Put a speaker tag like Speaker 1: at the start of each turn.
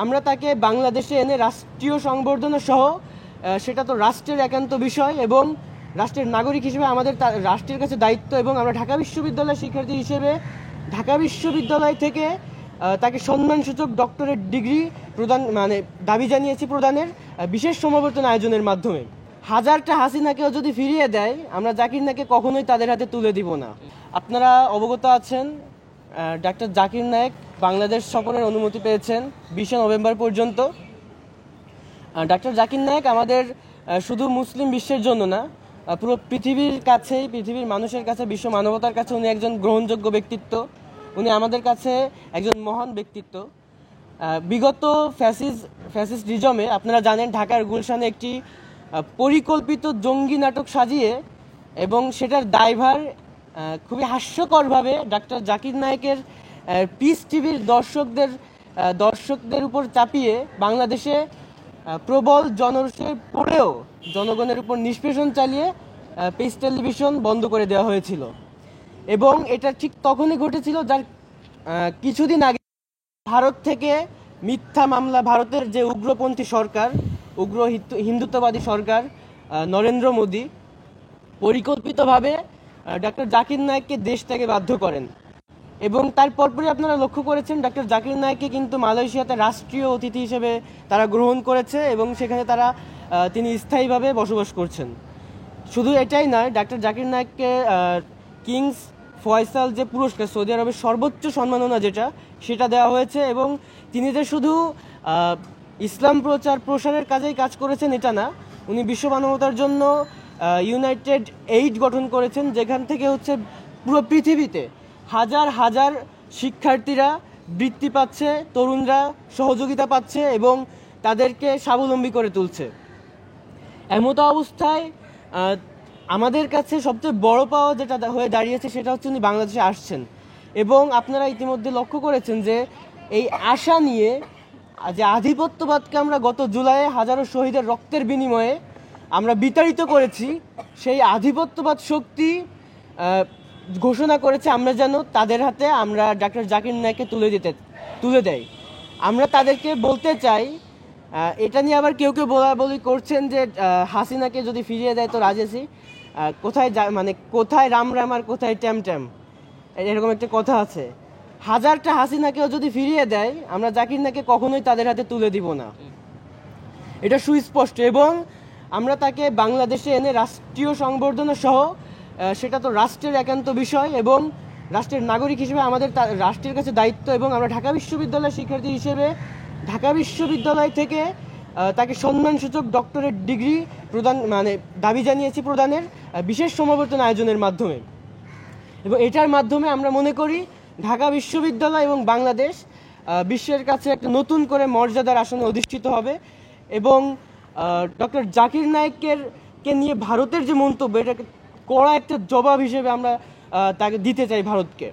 Speaker 1: আমরা তাকে বাংলাদেশে এনে রাষ্ট্রীয় সংবর্ধনা সহ সেটা তো রাষ্ট্রের একান্ত বিষয় এবং রাষ্ট্রের নাগরিক হিসেবে আমাদের রাষ্ট্রের কাছে দায়িত্ব, এবং আমরা ঢাকা বিশ্ববিদ্যালয়ের শিক্ষার্থী হিসেবে ঢাকা বিশ্ববিদ্যালয় থেকে তাকে সম্মানসূচক ডক্টরেট ডিগ্রি প্রদান দাবি জানিয়েছি প্রদানের বিশেষ সমাবর্তন আয়োজনের মাধ্যমে। হাজারটা হাসিনাকেও যদি ফিরিয়ে দেয়, আমরা জাকির নায়েককে কখনোই তাদের হাতে তুলে দিব না। আপনারা অবগত আছেন, ডাক্তার জাকির নায়েক বাংলাদেশ সফরের অনুমতি পেয়েছেন 20 নভেম্বর পর্যন্ত। ডাক্তার জাকির নায়েক আমাদের শুধু মুসলিম বিশ্বের জন্য না, পুরো পৃথিবীর কাছেই, পৃথিবীর মানুষের কাছে, বিশ্ব মানবতার কাছে উনি একজন গ্রহণযোগ্য ব্যক্তিত্ব। উনি আমাদের কাছে একজন মহান ব্যক্তিত্ব। বিগত ফ্যাসিস্টিজমে আপনারা জানেন, ঢাকার গুলশানে একটি পরিকল্পিত জঙ্গি নাটক সাজিয়ে এবং সেটার দায়ভার খুবই হাস্যকরভাবে ডাক্তার জাকির নায়েকের পিস টিভির দর্শকদের উপর চাপিয়ে বাংলাদেশে প্রবল জনরোষে পড়েও জনগণের উপর নিষ্পেষণ চালিয়ে পিস টেলিভিশন বন্ধ করে দেওয়া হয়েছিল। এবং এটা ঠিক তখনই ঘটেছিল যার কিছুদিন আগে ভারত থেকে মিথ্যা মামলা, ভারতের যে উগ্রপন্থী সরকার, উগ্র হিন্দুত্ববাদী সরকার নরেন্দ্র মোদী পরিকল্পিতভাবে ডাক্তার জাকির নায়েককে দেশ থেকে বাধ্য করেন। এবং তার পরপরই আপনারা লক্ষ্য করেছেন, ডাক্তার জাকির নায়েককে কিন্তু মালয়েশিয়াতে রাষ্ট্রীয় অতিথি হিসেবে তারা গ্রহণ করেছে এবং সেখানে তিনি স্থায়ীভাবে বসবাস করছেন। শুধু এটাই নয়, ডাক্তার জাকির নায়েককে কিংস ফয়সাল যে পুরস্কার, সৌদি আরবের সর্বোচ্চ সম্মাননা সেটা দেওয়া হয়েছে। এবং তিনি যে শুধু ইসলাম প্রসারের কাজেই কাজ করেছেন এটা না, উনি বিশ্ব মানবতার জন্য ইউনাইটেড এইড গঠন করেছেন, যেখান থেকে পুরো পৃথিবীতে হাজার হাজার শিক্ষার্থীরা বৃত্তি পাচ্ছে, তরুণরা সহযোগিতা পাচ্ছে এবং তাদেরকে স্বাবলম্বী করে তুলছে। এমতো অবস্থায় আমাদের কাছে সবচেয়ে বড় পাওয়া যেটা হয়ে দাঁড়িয়েছে সেটা হচ্ছে উনি বাংলাদেশে আসছেন। এবং আপনারা ইতিমধ্যে লক্ষ্য করেছেন যে এই আশা নিয়ে যে আধিপত্যবাদকে আমরা গত জুলাইয়ে হাজারো শহীদের রক্তের বিনিময়ে আমরা বিতাড়িত করেছি, সেই আধিপত্যবাদ শক্তি ঘোষণা করেছে আমরা যেন তাদের হাতে আমরা ডাক্তার জাকির নায়েককে তুলে দেয়। আমরা তাদেরকে বলতে চাই, এটা নিয়ে আবার কেউ বলা করছেন যে হাসিনাকে যদি ফিরিয়ে দেয় তো রাজেছি, কোথায় রাম রাম আর কোথায় ট্যাম ট্যাম, এরকম একটা কথা আছে। হাজারটা হাসিনাকেও যদি ফিরিয়ে দেয়, আমরা জাকির নায়েককে কখনোই তাদের হাতে তুলে দিব না, এটা সুস্পষ্ট। এবং আমরা তাকে বাংলাদেশে এনে রাষ্ট্রীয় সংবর্ধনা সহ সেটা তো রাষ্ট্রের একান্ত বিষয় এবং রাষ্ট্রের নাগরিক হিসেবে আমাদের রাষ্ট্রের কাছে দায়িত্ব, এবং আমরা ঢাকা বিশ্ববিদ্যালয়ের শিক্ষার্থী হিসেবে ঢাকা বিশ্ববিদ্যালয় থেকে তাকে সম্মানসূচক ডক্টরেট ডিগ্রি প্রদান দাবি জানিয়েছি প্রদানের বিশেষ সমাবর্তন আয়োজনের মাধ্যমে। এবং এটার মাধ্যমে আমরা মনে করি ঢাকা বিশ্ববিদ্যালয় এবং বাংলাদেশ বিশ্বের কাছে একটা নতুন করে মর্যাদার আসনে অধিষ্ঠিত হবে। এবং ডক্টর জাকির নায়েককে নিয়ে ভারতের যে মন্তব্য, এটাকে কড়া একটা জবাব হিসেবে আমরা তাকে দিতে চাই ভারতকে।